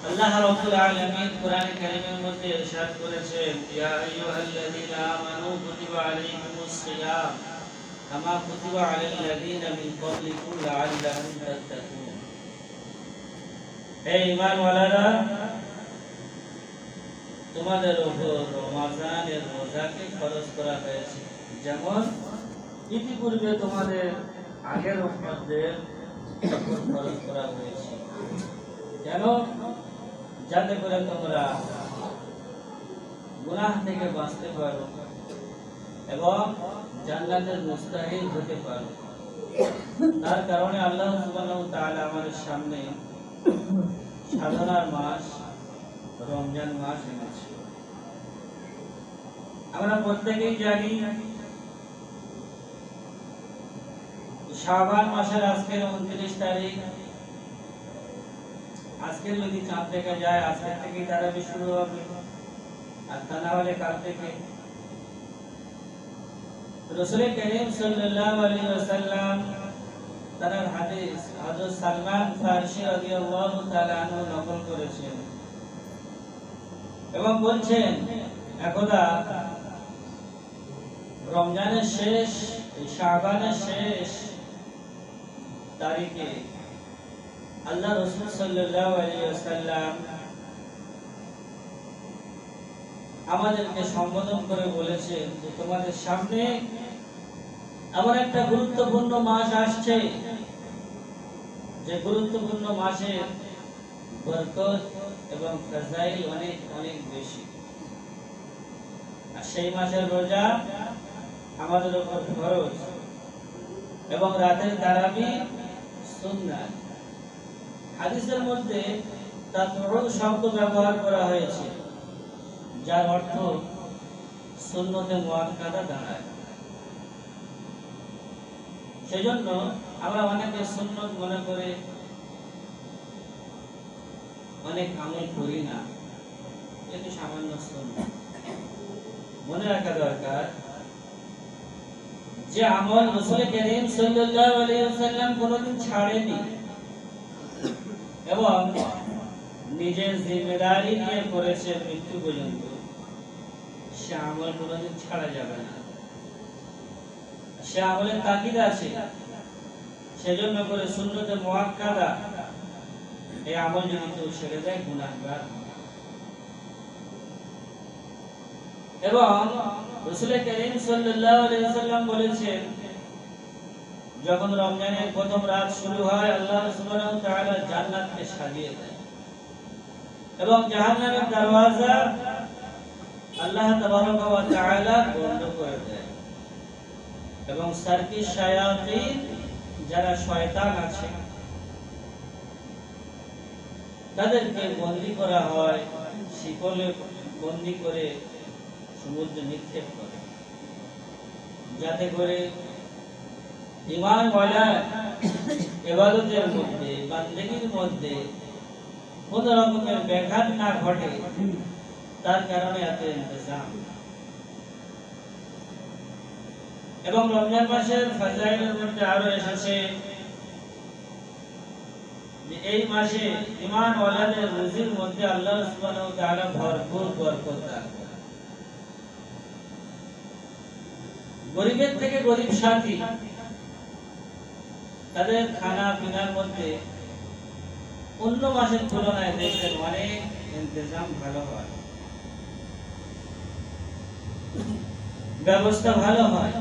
আল্লাহ রাব্বুল আলামিন কোরআনে কারীমের মধ্যে ইরশাদ করেছেন, ইয়া আইয়ুহাল্লাযীনা আমানু কুতিবা আলাইকুমুস সিয়াম কামা কুতিবা আলাল লাযীনা মিন ক্বাবলিকুম লাআল্লাকুম তাত্তাকুন। হে ঈমানওয়ালারা, তোমাদের উপর রমজানের রোজাকে ফরজ করা হয়েছে, যেমন ইতিপূর্বে তোমাদের আগের উম্মতদের উপর ফরজ করা হয়েছে, কেন? যাতে করে তোমরা গুনাহ থেকে বাঁচতে পারো এবং জান্নাতের মুস্তাহিল হতে পারো। তার কারণে আল্লাহ সুবহানাহু ওয়া তাআলা আমাদের সামনে সাধনার মাস রমজান মাস এনেছে। আমরা প্রত্যেকেই জানি শাবান মাসের আজকের 29 তারিখ। আজকে যদি চাঁদ দেখা যায়, আজকের থেকেই তারাবি শুরু হবে, আর তা না হলে কাল থেকে। রাসূল করিম সাল্লাল্লাহু আলাইহি ওয়াসাল্লাম তার হাদিস হযরত সালমান ফারসি রাদিয়াল্লাহু তাআলা আনহু নকল করেছেন এবং বলছেন, একদা রমজানের শেষ, শাবানের শেষ তারিখে আল্লাহ রাসূল সাল্লাল্লাহু আলাইহি ওয়াসাল্লাম আমাদেরকে সম্বোধন করে বলেছেন যে তোমাদের সামনে এমন একটা গুরুত্বপূর্ণ মাস আসছে, যে গুরুত্বপূর্ণ মাসের বরকত এবং ফজাইল অনেক অনেক বেশি। আর সেই মাসের রোজা আমাদের উপর ফরজ এবং রাতের তারাবি সুন্নাত। হাদিসের মধ্যে তাতউল শব্দ ব্যবহার করা হয়েছে, যার অর্থ সুন্নতে মুআক্কাদা দাঁড়ায়। সেজন্য আমরা অনেকে সুন্নত মনে করে অনেক আমল করি না, এটি সামান্য সুন্নত। মনে রাখা দরকার যে আমল রাসূল করিম সাল্লাল্লাহু আলাইহি ওয়াসাল্লাম কোনদিন ছাড়েনি এবং নিজের জিম্মেদারি নিয়ে করেছে মৃত্যু পর্যন্ত, সে আমল কোনদিন ছাড়া যাবে না। সে আমলের তাকিদ আছে, সেজন্য করে সুন্নতে মুআক্কাদা এই আমল যদি কেউ ছেড়ে দেয় গুনাহগার। এবং রাসূল করিম সাল্লাল্লাহু আলাইহি ওয়াসাল্লাম বলেছেন, যখন রমজানের প্রথম রাত শুরু হয়, আল্লাহ সুবহানাহু ওয়া তাআলা জান্নাতকে সাজিয়ে দেয় এবং জাহান্নামের দরওয়াজা আল্লাহ তাবারক ওয়া তাআলা বন্ধ করে দেয় এবং সারকিস শায়াতিন, যারা শয়তান আছে, তাদেরকে বন্দী করা হয়, শিকলে বন্দী করে সমুদ্রে নিক্ষেপ করে, যাতে করে ঈমানওয়ালা ইবাদতের মধ্যে, বান্দেগীর মধ্যে কোন রকমের ব্যাঘাত না ঘটে, তার কারণে এত ইন্তজাম। এবং রমজান মাসের ফজাইলের মধ্যে আরো এসেছে যে এই মাসে ঈমানওয়ালাদের রুজির মধ্যে আল্লাহ সুবহানাহু ওয়া তাআলা ভরপুর বরকত দান করেন। গরিবের থেকে গরিব সাথী, তাদের খানা পিনার মধ্যে অন্য মাসের তুলনায় দেখবেন অনেক ইন্তজাম ভালো হয়, ব্যবস্থা ভালো হয়।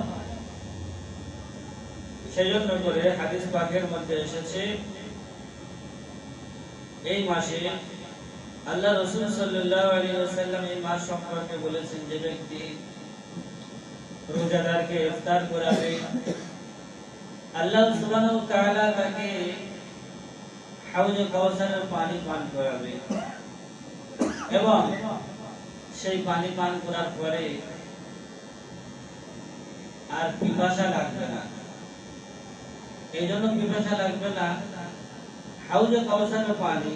সেজন্য করে হাদিস পাকের মধ্যে এসেছে, এই মাসে আল্লাহ রাসূল সাল্লাল্লাহু আলাইহি ওয়াসাল্লাম এই মাস সম্পর্কে বলেছেন, যে ব্যক্তি রোজাদারকে ইফতার করাবে, আল্লাহ সুবহানাহু ওয়া তাআলা তাকে হাউজে কাউসারের পানি পান করাবে এবং সেই পানি পান করার পরে আর পিপাসা লাগবে না। এই জন্য পিপাসা লাগবে না, হাউজে কাউসারের পানি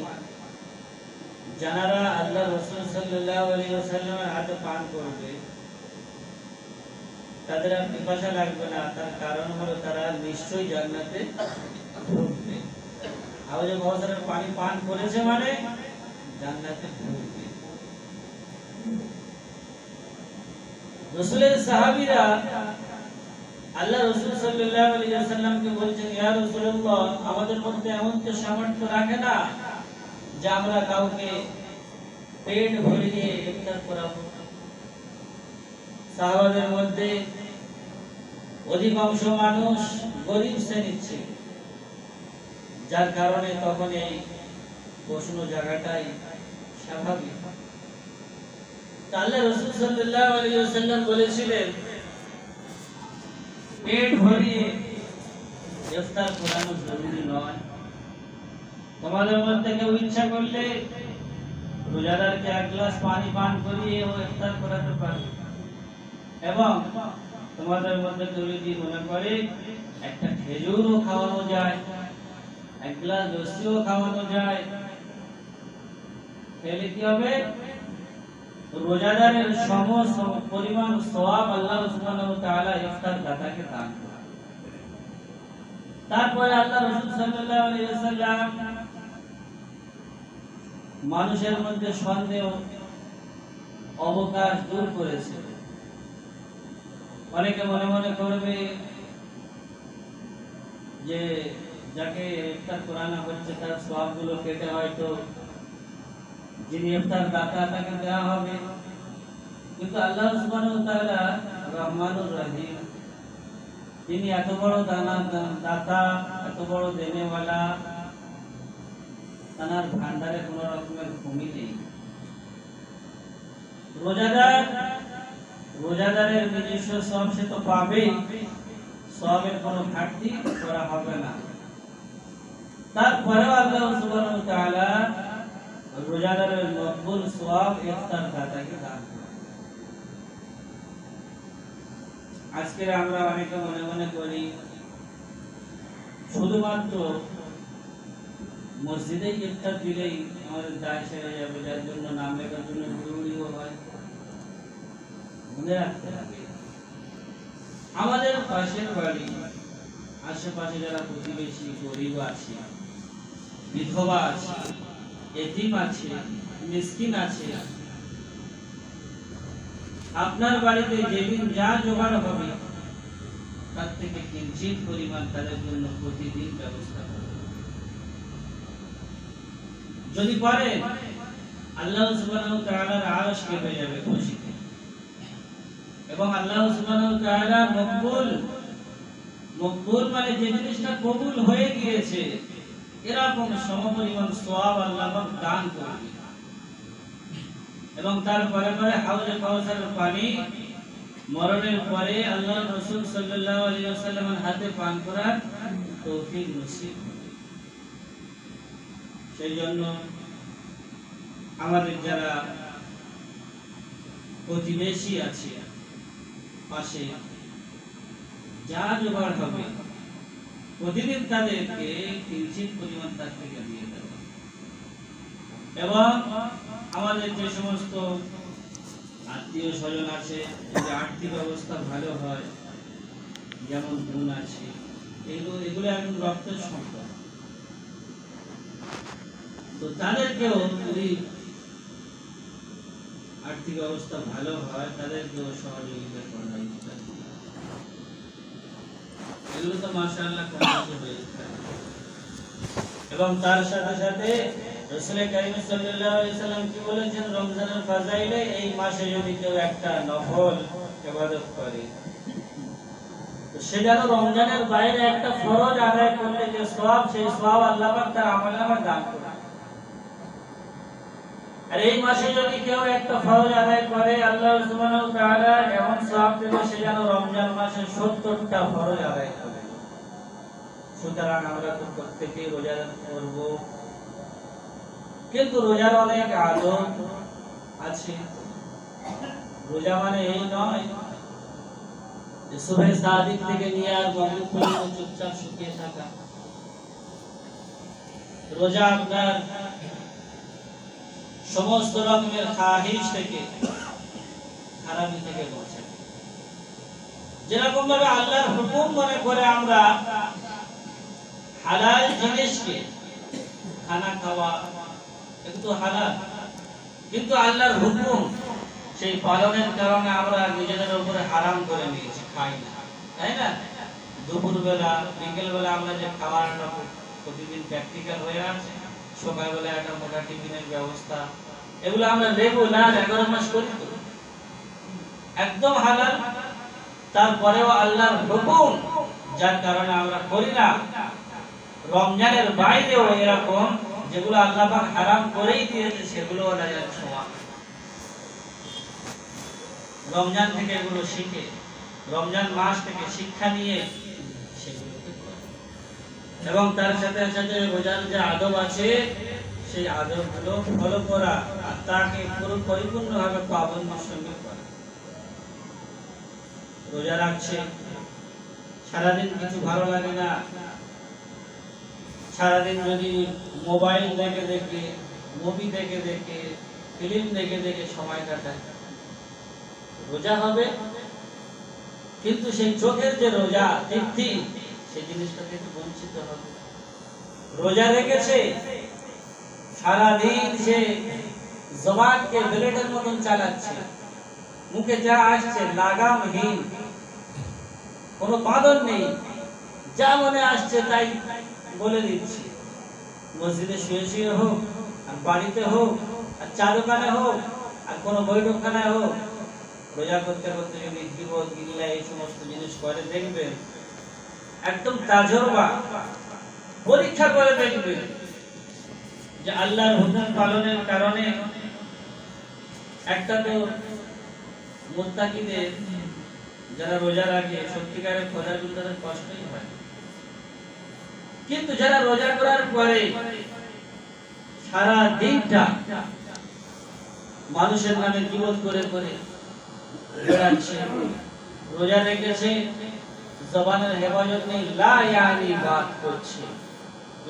যারা আল্লাহ রাসূল সাল্লাল্লাহু আলাইহি ওয়াসাল্লামের হাতে পান করবে, তাদের আর পিপাসা লাগবে না। তার কারণ হলো তারা নিশ্চয়ই জান্নাতে ঢুকবে। হাউজে কাউসারের পানি পান করেছে মানে জান্নাতে ঢুকবে। রাসূলের সাহাবীরা আল্লাহ রাসূল সাল্লাল্লাহু আলাইহি ওয়াসাল্লামকে বলছেন, ইয়া রাসূলুল্লাহ, আমাদের মধ্যে এমন তো সামর্থ্য রাখে না যে আমরা কাউকে পেট ভরিয়ে ইফতার করাবো। সাহাবাদের মধ্যে অধিকাংশ মানুষ গরিব শ্রেণীর ছিল, যার কারণে তখন এই প্রশ্ন জায়গাটাই স্বাভাবিক। আল্লাহ রাসূল সাল্লাল্লাহু আলাইহি ওয়াসাল্লাম বলেছিলেন, পেট ভরিয়ে ইফতার করানো জরুরি নয়। তোমাদের মধ্যে কেউ ইচ্ছা করলে রোজাদারকে এক গ্লাস পানি পান করিয়ে ও ইফতার করাতে পারে, এবং তোমাদের মধ্যে কেউ যদি মনে করে একটা খেজুরও খাওয়ানো যায়, এক গ্লাস লস্যিও খাওয়ানো যায়, তাহলে কি হবে? রোজাদারের সমস্ত পরিমাণ সওয়াব আল্লাহ সুবহানাহু ওয়া তাআলা ইফতার দাতাকে দান করেন। তারপরে আল্লাহ রাসূল সাল্লাল্লাহু আলাইহি ওয়াসাল্লাম মানুষের মধ্যে সন্দেহ অবকাশ দূর করেছে। অনেকে মনে মনে করবে যে যাকে ইফতার করানো হচ্ছে তার সওয়াবগুলো কেটে হয়তো যিনি ইফতার দাতা তাকে দেওয়া হবে, কিন্তু আল্লাহ সুবহানাহু ওয়া তাআলা রহমানুর রহিম, তিনি এত বড় দাতা, এত বড় দেনেওয়ালা, তার ভান্ডারে কোনো রকমের কমি নেই। রোজাদারের নিজস্ব সওয়াব সে তো পাবেই, সওয়াবের কোনো ঘাটতি করা হবে না। তারপরেও আল্লাহ সুবহানাহু ওয়া তাআলা রোজাদারের মকবুল সওয়াব ইফতার দাতাকে দান করেন। আজকে আমরা অনেকে মনে মনে করি শুধুমাত্র মসজিদে ইফতার দিলেই আমাদের দায় সেরে যাবে, যার জন্য নাম লেখার জন্য জরুরিও হয়। মনে রাখতে হবে আমাদের পাশের বাড়ি, আশেপাশে যারা প্রতিবেশী গরিব আছে, বিধবা আছে, এতিম আছে, মিসকিন আছে, আপনার বাড়িতে যেদিন যা জোগাড় হবে তার থেকে কিঞ্চিত পরিমাণ তাদের জন্য প্রতিদিন ব্যবস্থা করুন। যদি পারে আল্লাহ সুবহানাহু ওয়া তাআলার আরশ কেঁপে যাবে খুশিতে, এবং আল্লাহ সুবহানাহু ওয়া তাআলা মকবুল মানে যে জিনিসটা কবুল হয়ে গিয়েছে এরকম সমপরিমাণ সওয়াব আল্লাহ পাক দান করবে। এবং তারপরে হাউজে কাউসারের পানি মরণের পরে আল্লাহ রাসূল সাল্লাল্লাহু আলাইহি ওয়াসাল্লামের হাতে পান করার তৌফিক নসিব হবে। সেই জন্য আমাদের যারা প্রতিবেশী আছে পাশে, যা জোগাড় হবে প্রতিদিন তাদেরকে কিঞ্চিত পরিমাণ তার থেকে দিয়ে দেব। এবং আমাদের যে সমস্ত আত্মীয় স্বজন আছে, যদি আর্থিক অবস্থা ভালো হয়, যেমন বোন আছে, এগুলো এখন রক্তের সম্পদ, তো তাদেরকেও যদি আর্থিক অবস্থা ভালো হয় তাদেরকেও সহযোগিতা করা উচিত। এগুলো তো মাশাআল্লাহ হয়েছে। এবং তার সাথে সাথে রাসূল কারীম সাল্লাল্লাহু আলাইহি ওয়াসাল্লাম কি বলেছেন, রমজানের ফাজাইলে এই মাসে যদি কেউ একটা নফল ইবাদত করে, তো সে যেন রমজানের বাইরে একটা ফরজ আদায় করলে যে সওয়াব, সেই সওয়াব আল্লাহ পাক তার আমলনামায় দান করেন। আর এই মাসে যদি কেউ একটা ফরজ আদায় করে, আল্লাহ সুবহানাহু ওয়া তাআলা এমন সওয়াব দেবে সে যেন রমজান মাসে 70টা ফরজ আদায় করে। সুতরাং আমরা তো প্রত্যেকেই রোজা করব, কিন্তু রোজার অনেক আদব আছে। রোজা মানে এই নয় যে সুবহে সাদিক থেকে নিয়ে আর মাগরিব পর্যন্ত চুপচাপ শুকিয়ে থাকা। রোজা আপনার সমস্ত রকমের খাহিশ থেকে, খারাপি থেকে বাঁচে। যেরকম ভাবে আল্লাহর হুকুম মনে করে আমরা হালাল জিনিসকে খানা খাওয়া কিন্তু হালাল, কিন্তু আল্লাহর হুকুম সেই পালনের কারণে আমরা নিজেদের উপরে হারাম করে নিয়েছি, খাই না, তাই না? দুপুরবেলা বিকেলবেলা আমরা যে খাবারটা প্রতিদিন প্র্যাকটিক্যাল হয়ে আছে, সকালবেলা একটা মোটা টিফিনের ব্যবস্থা, এগুলো আমরা রেগুলার 11 মাস করি তো, একদম হালাল। তারপরেও আল্লাহর হুকুম যার কারণে আমরা করি না। রমজানের বাইরেও এরকম যেগুলো আল্লাহ পাক হারাম করেই দিয়েছে সেগুলো আল্লাহর সমান। রমজান থেকে এগুলো শিখে, রমজান মাস থেকে শিক্ষা নিয়ে সেগুলোকে করে, এবং তার সাথে সাথে রোজার যে আদব আছে সেই আদবগুলো ফলো করা আর তাকে পুরো পরিপূর্ণভাবে পাবন্দের সঙ্গে করা। রোজা রাখছে, সারাদিন কিছু ভালো লাগে না, সারাদিন যদি মোবাইল দেখে দেখে, মুভি দেখে দেখে, ফিল্ম দেখে দেখে সময় কাটায়, রোজা হবে কিন্তু সেই চোখের যে রোজা তৃপ্তি সেই জিনিসটা থেকে বঞ্চিত হবে। রোজা রেখেছে, সারাদিন সে জবানকে ব্লেডের মতন চালাচ্ছে, মুখে যা আসছে লাগামহীন, কোনো বাঁধন নেই, যা মনে আসছে তাই বলে দিচ্ছি। মসজিদে শুয়ে শুয়ে হোক, আর বাড়িতে হোক, আর চা দোকানে হোক, আর কোনো বৈঠকখানায় হোক, রোজা করতে করতে যদি গীবত গিল্লা এই সমস্ত জিনিস করে দেখবেন, একদম তাজরবা পরীক্ষা করে দেখবেন যে আল্লাহর হুকুম পালনের কারণে একটা তো মুত্তাকিদের যারা রোজা রাখে সত্যিকারের খোদার ভিতরে কষ্টই হয়, কিন্তু যারা রোজা করার পরে সারা দিনটা মানুষের নামে গীবত করে করে বেড়াচ্ছে, রোজা রেখেছে, জবানের হেফাজত নেই, লা ইয়ানি বাত করছে।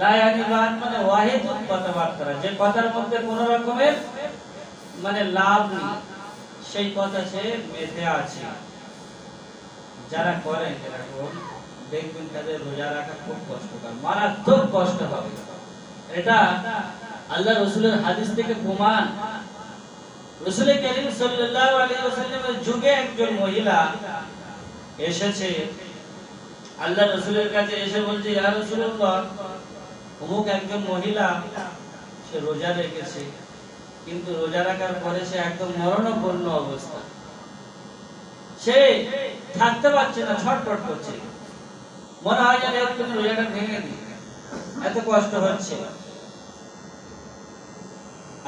লা ইয়ানি বাত মানে ওয়াহিদুত কথাবার্তা, যে কথার মধ্যে কোনো রকমের মানে লাভ নেই, সেই কথা সে মেতে আছে। যারা করেন এরকম দেখবেন তাদের রোজা রাখা খুব কষ্টকর, মারাত্মক কষ্ট হবে। এটা আল্লাহ রাসূলের হাদিস থেকে প্রমাণ। রাসূল করিম সাল্লাল্লাহু আলাইহি ওয়াসাল্লামের যুগে একজন মহিলা এসেছে আল্লাহ রাসূলের কাছে, এসে বলছে, ইয়া রাসূলুল্লাহ, অমুক একজন মহিলা সে রোজা রেখেছে, কিন্তু রোজা রাখার পরে সে একদম মরণাপন্ন অবস্থা, সে থাকতে পারছে না, ছটফট করছে, মনে হয় যেন একদম রোজাটা ভেঙে দিই, এত কষ্ট হচ্ছে।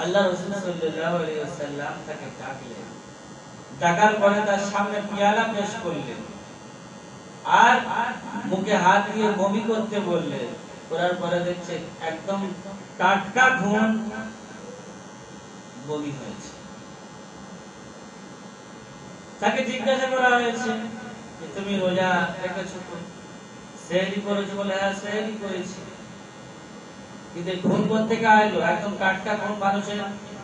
আল্লাহ রাসূল সাল্লাল্লাহু আলাইহি ওয়াসাল্লাম তাকে ডাকলেন, ডাকার পরে তার সামনে পেয়ালা পেশ করলেন আর মুখে হাত দিয়ে বমি করতে বললেন। করার পরে দেখছে একদম টাটকা খুন বমি হয়েছে। তাকে জিজ্ঞাসা করা হয়েছে যে তুমি রোজা রেখেছো, সেহরি করেছো? বলে হ্যাঁ সেহরি করেছি। কিন্তু খুন কোথা থেকে আইলো? একদম টাটকা খুন মানুষের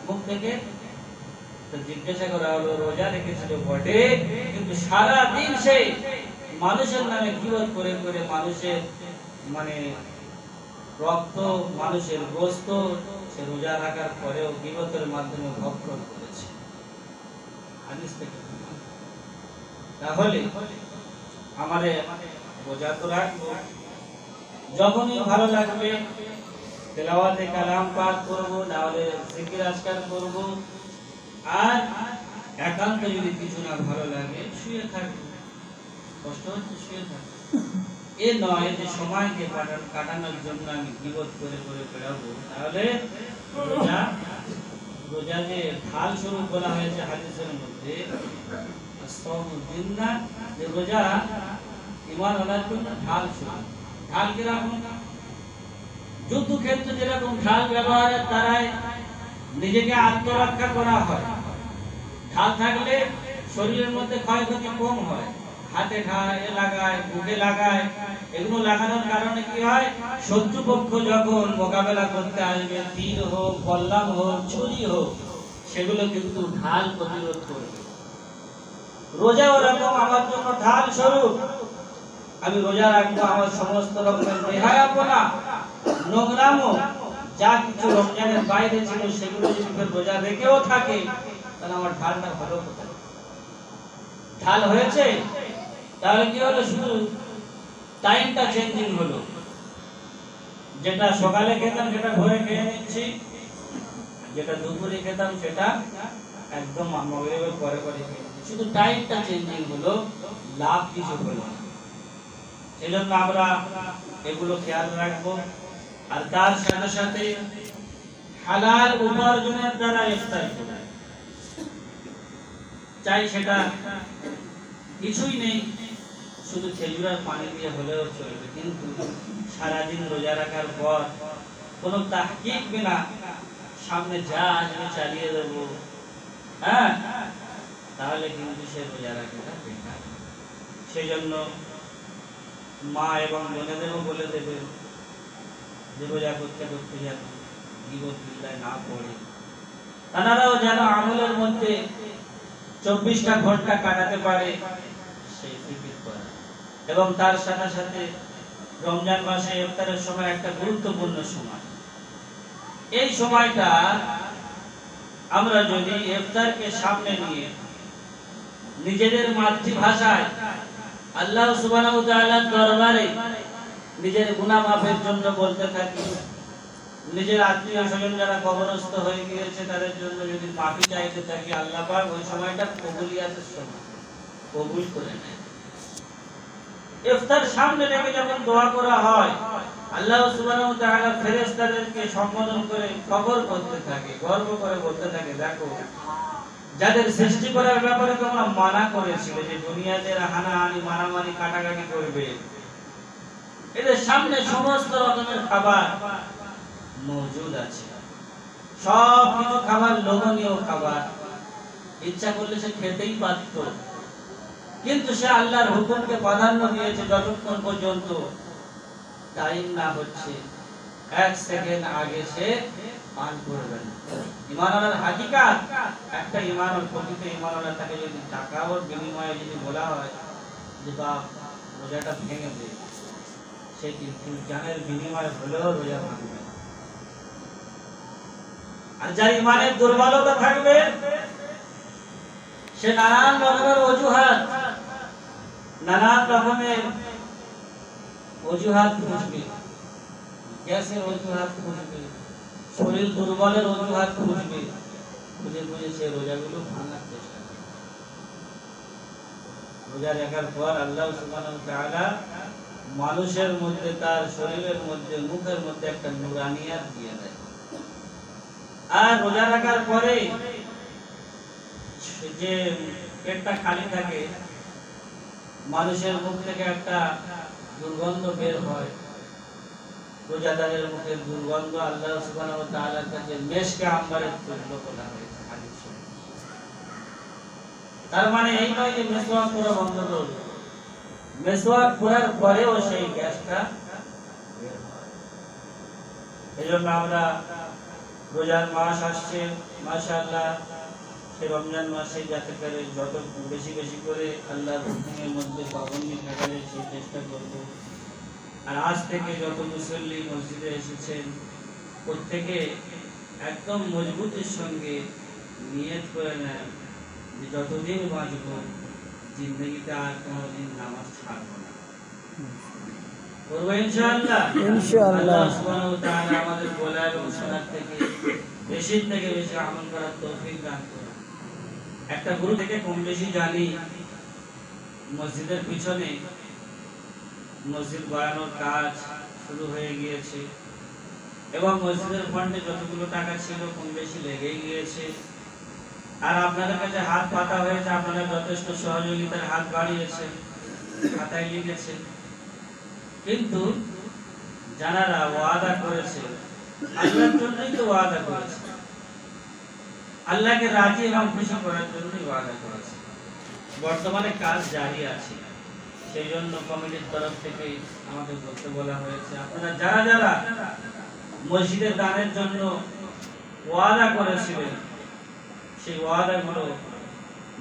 মুখ থেকে। তো জিজ্ঞাসা করা হলো, রোজা রেখেছিল বটে, কিন্তু সারা দিন সে মানুষের নামে গীবত করে করে মানুষের মানে রক্ত, মানুষের গোশত সে রোজা রাখার পরেও গীবতের মাধ্যমে ভক্ষণ করেছে। হাদিস থেকে। তাহলে আমাদের রোজা তো রাখবো, যখনই ভালো লাগবে তেলাওয়াতে কালাম পাঠ করব, নাহলে জিকির আজকার করব, আর একান্ত যদি কিছু না ভালো লাগে শুয়ে থাকবো, কষ্ট হচ্ছে শুয়ে থাকবো। এ নয় যে সময়কে কাটানোর জন্য আমি গীবত করে করে বেড়াবো। তাহলে রোজা যে ঢাল স্বরূপ বলা হয়েছে হাদিসের মধ্যে, যে রোজা ঈমান আনার জন্য ঢাল স্বরূপ। ঢাল কিরকম? যুদ্ধক্ষেত্রে যেরকম ঢাল ব্যবহারের দ্বারাই নিজেকে আত্মরক্ষা করা হয়, ঢাল থাকলে শরীরের মধ্যে ক্ষয়ক্ষতি কম হয়। হাতে লাগায়, বুকে লাগায়, এগুলো লাগানোর কারণে কি হয়? শত্রুপক্ষ যখন মোকাবেলা করতে আসবে, তীর হোক, বল্লাম হোক, ছুরি হোক, সেগুলো কিন্তু ঢাল প্রতিরোধ করবে। রোজা ওরকম আমার জন্য ঢাল স্বরূপ। আমি রোজা রাখবো, আমার সমস্ত রকমের বেহায়াপনা, নোংরামো, যা কিছু রমজানের বাইরে ছিল সেগুলো যদি রোজা রেখেও থাকে তাহলে আমার ঢালটা ভালো কোথায়? ঢাল হয়েছে, তাহলে কি হলো? শুধু টাইমটা চেঞ্জিং হলো। যেটা সকালে খেতাম সেটা ভোরে খেয়ে নিচ্ছি, যেটা দুপুরে খেতাম সেটা একদম মাগরিবের পরে পরে খেয়ে নিচ্ছি। শুধু টাইমটা চেঞ্জিং হলো, লাভ কিছু হলো না। সেজন্য আমরা এগুলো খেয়াল রাখবো। আর তার সাথে সাথে হালাল উপার্জনের দ্বারা ইফতার করা, চাই সেটা কিছুই নেই, শুধু খেজুরের পানি দিয়ে হলেও চলবে, কিন্তু সারাদিন রোজা রাখার পর কোনো তাহকিক বিনা সামনে যা আসবে চালিয়ে দেবো, হ্যাঁ, তাহলে কিন্তু সে রোজা রাখাটা বেকার। সেই জন্য মা এবং বোনেদেরও বলে দেবে যে রোজা করতে করতে যেন গীবত বিল্লায় না পড়ে, তারাও যেন আমলের মধ্যে 24টা ঘন্টা কাটাতে পারে সেই ফিকির করা। এবং তার সাথে সাথে রমজান মাসে ইফতারের সময় একটা গুরুত্বপূর্ণ সময়। এই সময়টা আমরা যদি ইফতারকে সামনে নিয়ে নিজেদের মাতৃভাষায় আল্লাহ সুবহানাহু ওয়া তাআলার দরবারে নিজের গুনাহ মাফের জন্য বলতে থাকি, নিজের আত্মীয় স্বজন যারা কবরস্থ হয়ে গিয়েছে তাদের জন্য যদি মাফি চাইতে থাকি, আল্লাহ পাক ওই সময়টা কবুলিয়াতের সময় কবুল করে নেয়। ইফতার সামনে রেখে যখন দোয়া করা হয়, আল্লাহ সুবহানাহু ওয়া তাআলা ফেরেশতাদেরকে সম্বোধন করে খবর করতে থাকে, গর্ব করে বলতে থাকে, দেখো যাদের সৃষ্টি করার ব্যাপারে তোমরা মানা করেছিলে যে দুনিয়াতে হানাহানি মারামারি কাটাকাটি করবে, এদের সামনে সমস্ত রকমের খাবার মজুদ আছে, সব কিছু খাবার লোভনীয় খাবার, ইচ্ছা করলে সে খেতেই পারত, কিন্তু সে আল্লাহর হুকুমকে প্রাধান্য দিয়েছে যতক্ষণ পর্যন্ত টাইম না হচ্ছে 1 সেকেন্ড আগে সে পান করবে না। ঈমানের হাকিকাত একটা ঈমানের প্রকৃত ঈমানের তাকে যদি টাকা ওর বিনিময়ে যদি বলা হয় যে বাপ রোজাটা ভেঙে দে, সে কিন্তু জানের বিনিময়ে হলেও রোজা ভাঙবে। আর যার ঈমানের দুর্বলতা থাকবে সে নানান রকমের অজুহাত খুঁজবে, গ্যাসের অজুহাত খুঁজবে, শরীর দুর্বলের অজুহাত খুঁজবে, খুঁজে খুঁজে সে রোজাগুলো ভাঙার চেষ্টা করবে। রোজা রাখার পর আল্লাহ সুবহানাহু ওয়া তাআলা মানুষের মধ্যে, তার শরীরের মধ্যে, মুখের মধ্যে একটা নূরানিয়াত দিয়ে দেয়। আর রোজা রাখার পরে যে পেটটা খালি থাকে, মানুষের মুখ থেকে একটা দুর্গন্ধ বের হয়, রোজাদারের মুখের দুর্গন্ধ আল্লাহ সুবহানাহু ওয়া তাআলার কাছে মেশকে আম্বারের তুল্য বলা হয়েছে হাদিসে। তার মানে এই নয় যে মেসওয়াক করা বন্ধ করবে, মেসওয়াক করার পরেও সেই গ্যাসটা বের হয়। এজন্য আমরা রোজার মাস আসছে, মাশাআল্লাহ, সেই রমজান মাসে যাতে করে যত বেশি বেশি করে আল্লাহর হুকুমের মধ্যে পাবন্দি থাকা যায় সেই চেষ্টা করব। আর আজ থেকে যত মুসল্লি মসজিদে এসেছেন প্রত্যেকে একদম মজবুতের সঙ্গে নিয়ত করে নেন যে যতদিন বাঁচব জিন্দগিতে আর কোনোদিন নামাজ ছাড়ব না, করবো ইনশাআল্লাহ। আল্লাহ সুবহানাহু ওয়া তাআলা আমাদের বলা এবং শোনার থেকে বেশি আমল করার তৌফিক দান করুন। একটা গুরু থেকে কম বেশি জানি, মসজিদের পিছনে মসজিদ বানানোর কাজ শুরু হয়ে গিয়েছে এবং মসজিদের ফান্ডে যতগুলো টাকা ছিল কম বেশি লেগেই গিয়েছে। আর আপনাদের কাছে হাত পাতা হয়েছে, আপনারা যথেষ্ট সহযোগিতার হাত বাড়িয়েছেন, খাতায় লিখেছেন, কিন্তু যারা ওয়াদা করেছে আল্লাহর জন্যই তো ওয়াদা করেছে, আল্লাহকে রাজি এবং খুশি করার জন্যই ওয়াদা করেছে। বর্তমানে কাজ জারি আছে, সেই জন্য কমিটির তরফ থেকে আমাদের বলতে বলা হয়েছে আপনারা যারা যারা মসজিদের দানের জন্য ওয়াদা করেছিলেন সেই ওয়াদাগুলো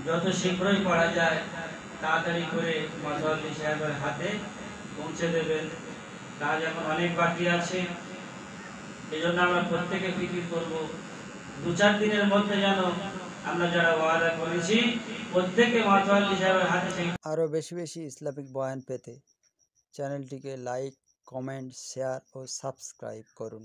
যত শীঘ্রই করা যায় তাড়াতাড়ি করে মাতোয়াল্লি সাহেবের হাতে পৌঁছে দেবেন। কাজ এখন অনেক বাকি আছে, এই জন্য আমরা প্রত্যেকে ফিকির করব, 2-4 দিনের মধ্যে যেন আমরা যারা ওয়াদা করেছি প্রত্যেকে মাতোয়াল্লি সাহেবের হাতে সেই। আরও বেশি বেশি ইসলামিক বয়ান পেতে চ্যানেলটিকে লাইক, কমেন্ট, শেয়ার ও সাবস্ক্রাইব করুন।